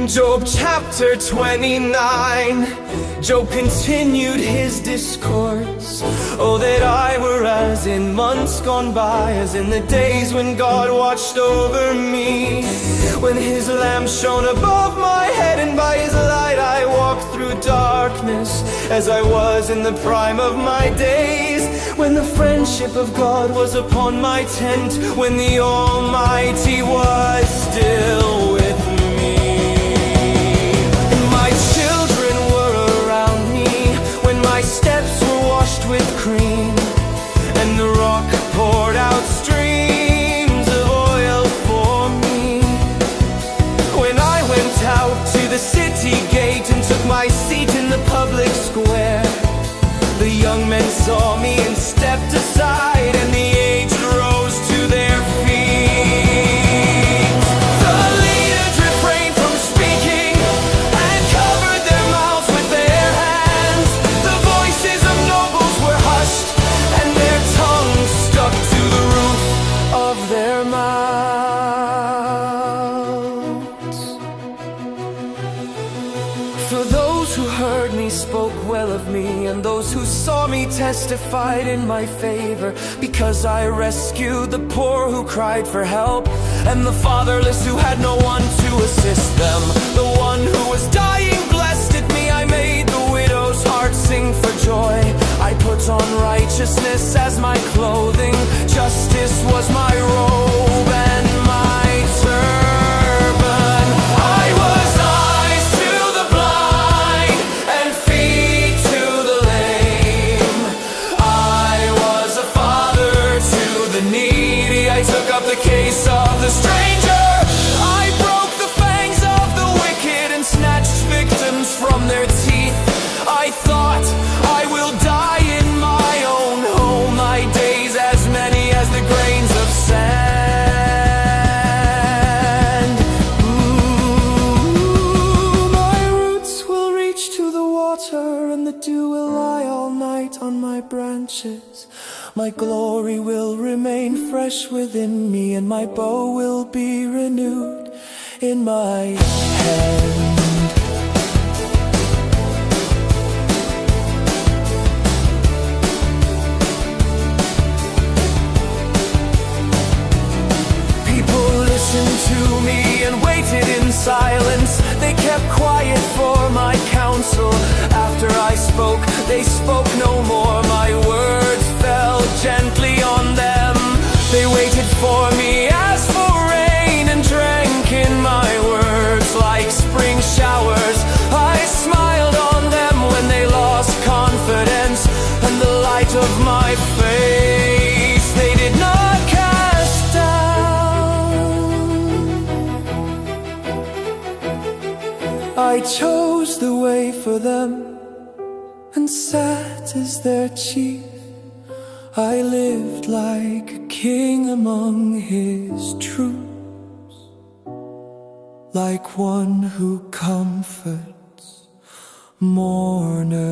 Job chapter 29. Job continued his discourse. Oh, that I were as in months gone by, as in the days when God watched over me, when his lamp shone above my head, and by his light I walked through darkness, as I was in the prime of my days, when the friendship of God was upon my tent, when the Almighty was still with me. My steps were washed with cream, and the rock poured out streams of oil for me. When I went out to the city gate and took my seat in the public square, the young men saw me and stepped aside, and the aged rose to their feet. The leaders refrained from speaking and covered their mouths with their hands. The voices of nobles were hushed, and their tongues stuck to the roof of their mouths. For those who heard me spoke well of me, and those who saw me testified in my favor, because I rescued the poor who cried for help, and the fatherless who had no one to assist them. The one who was dying blessed me. I made the widow's heart sing for joy. I put on righteousness as my clothing. Justice was my robe and my turban. I was eyes to the blind and feet to the lame. I was a father to the needy. I took up the case of the stranger. I broke the fangs of the wicked and snatched victims from their teeth. I thought, I will die in my own home, my days as many as the grains of sand. Ooh, my roots will reach to the water, and the dew will lie all night on my branches. My glory will remain fresh within me, and my bow will be renewed in my hand. To me and waited in silence. They kept quiet for my counsel. After I spoke, they spoke no more. My words fell gently on them. They waited for me as for rain, and drank in my words like spring showers. I smiled on them when they lost confidence, and the light of my face they did not cast down. I chose the way for them and sat as their chief. I lived like a king among his troops, like one who comforts mourners.